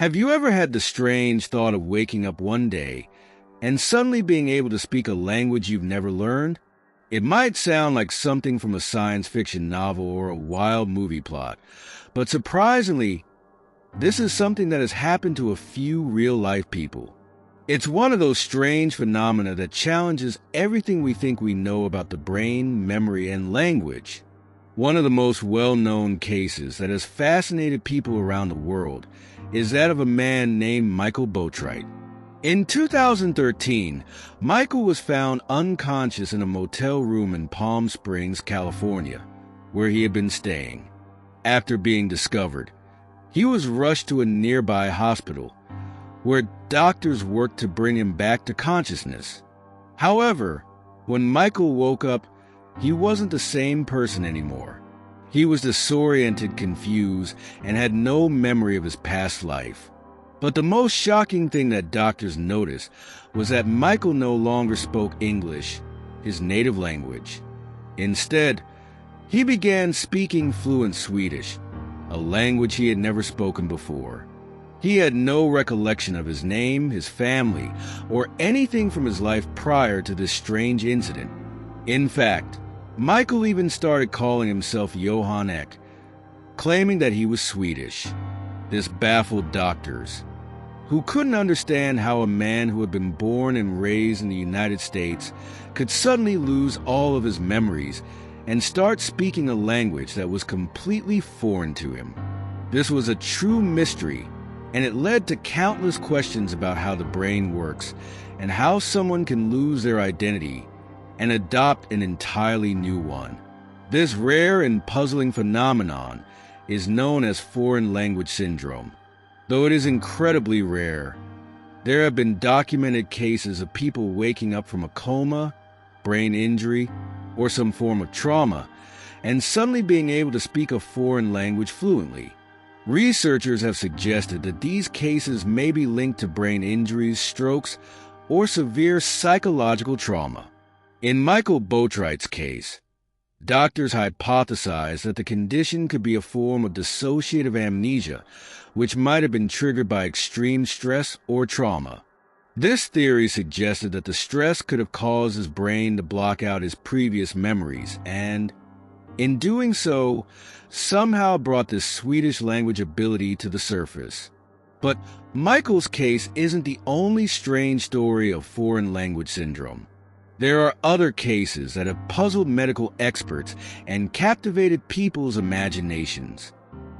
Have you ever had the strange thought of waking up one day and suddenly being able to speak a language you've never learned? It might sound like something from a science fiction novel or a wild movie plot, but surprisingly, this is something that has happened to a few real-life people. It's one of those strange phenomena that challenges everything we think we know about the brain, memory, and language. One of the most well-known cases that has fascinated people around the world is that of a man named Michael Boatwright. In 2013, Michael was found unconscious in a motel room in Palm Springs, California, where he had been staying. After being discovered, he was rushed to a nearby hospital, where doctors worked to bring him back to consciousness. However, when Michael woke up, he wasn't the same person anymore. He was disoriented, confused, and had no memory of his past life. But the most shocking thing that doctors noticed was that Michael no longer spoke English, his native language. Instead, he began speaking fluent Swedish, a language he had never spoken before. He had no recollection of his name, his family, or anything from his life prior to this strange incident. In fact, Michael even started calling himself Johan Ek, claiming that he was Swedish. This baffled doctors, who couldn't understand how a man who had been born and raised in the United States could suddenly lose all of his memories and start speaking a language that was completely foreign to him. This was a true mystery, and it led to countless questions about how the brain works and how someone can lose their identity and adopt an entirely new one. This rare and puzzling phenomenon is known as foreign language syndrome. Though it is incredibly rare, there have been documented cases of people waking up from a coma, brain injury, or some form of trauma, and suddenly being able to speak a foreign language fluently. Researchers have suggested that these cases may be linked to brain injuries, strokes, or severe psychological trauma. In Michael Boatwright's case, doctors hypothesized that the condition could be a form of dissociative amnesia, which might have been triggered by extreme stress or trauma. This theory suggested that the stress could have caused his brain to block out his previous memories and, in doing so, somehow brought this Swedish language ability to the surface. But Michael's case isn't the only strange story of foreign language syndrome. There are other cases that have puzzled medical experts and captivated people's imaginations.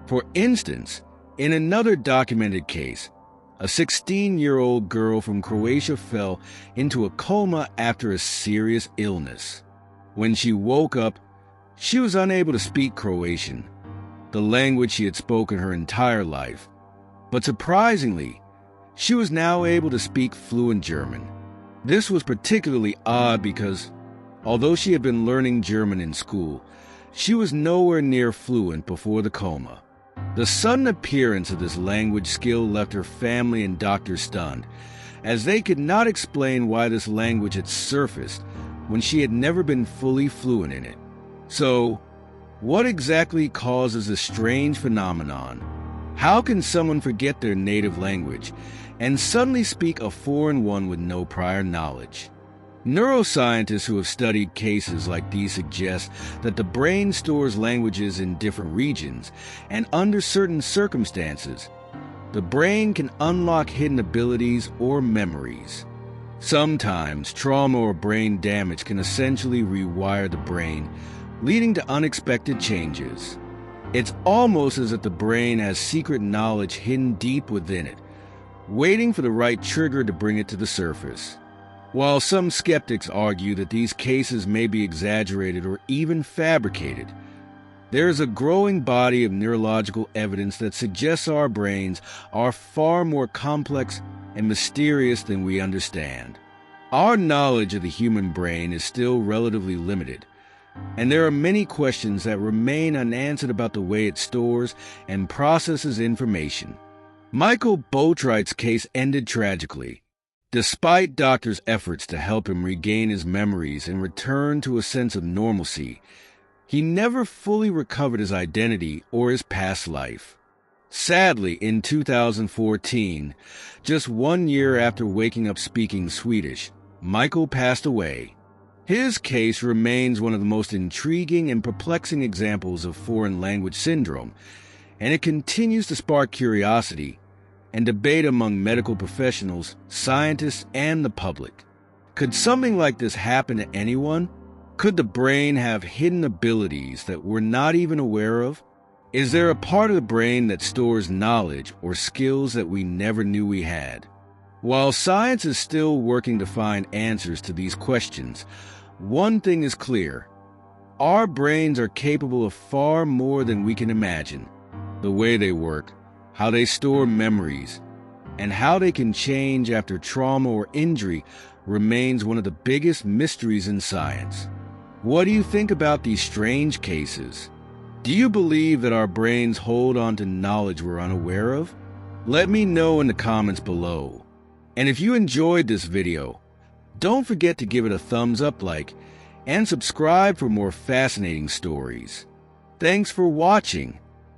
For instance, in another documented case, a 16-year-old girl from Croatia fell into a coma after a serious illness. When she woke up, she was unable to speak Croatian, the language she had spoken her entire life. But surprisingly, she was now able to speak fluent German. This was particularly odd because, although she had been learning German in school, she was nowhere near fluent before the coma. The sudden appearance of this language skill left her family and doctors stunned, as they could not explain why this language had surfaced when she had never been fully fluent in it. So, what exactly causes this strange phenomenon? How can someone forget their native language and suddenly speak a foreign one with no prior knowledge? Neuroscientists who have studied cases like these suggest that the brain stores languages in different regions, and under certain circumstances, the brain can unlock hidden abilities or memories. Sometimes, trauma or brain damage can essentially rewire the brain, leading to unexpected changes. It's almost as if the brain has secret knowledge hidden deep within it, waiting for the right trigger to bring it to the surface. While some skeptics argue that these cases may be exaggerated or even fabricated, there is a growing body of neurological evidence that suggests our brains are far more complex and mysterious than we understand. Our knowledge of the human brain is still relatively limited, and there are many questions that remain unanswered about the way it stores and processes information. Michael Boatwright's case ended tragically. Despite doctors' efforts to help him regain his memories and return to a sense of normalcy, he never fully recovered his identity or his past life. Sadly, in 2014, just 1 year after waking up speaking Swedish, Michael passed away. His case remains one of the most intriguing and perplexing examples of foreign language syndrome, and it continues to spark curiosity and debate among medical professionals, scientists, and the public. Could something like this happen to anyone? Could the brain have hidden abilities that we're not even aware of? Is there a part of the brain that stores knowledge or skills that we never knew we had? While science is still working to find answers to these questions, one thing is clear. Our brains are capable of far more than we can imagine. The way they work, how they store memories, and how they can change after trauma or injury remains one of the biggest mysteries in science. What do you think about these strange cases? Do you believe that our brains hold on to knowledge we're unaware of? Let me know in the comments below. And if you enjoyed this video, don't forget to give it a thumbs up and subscribe for more fascinating stories. Thanks for watching.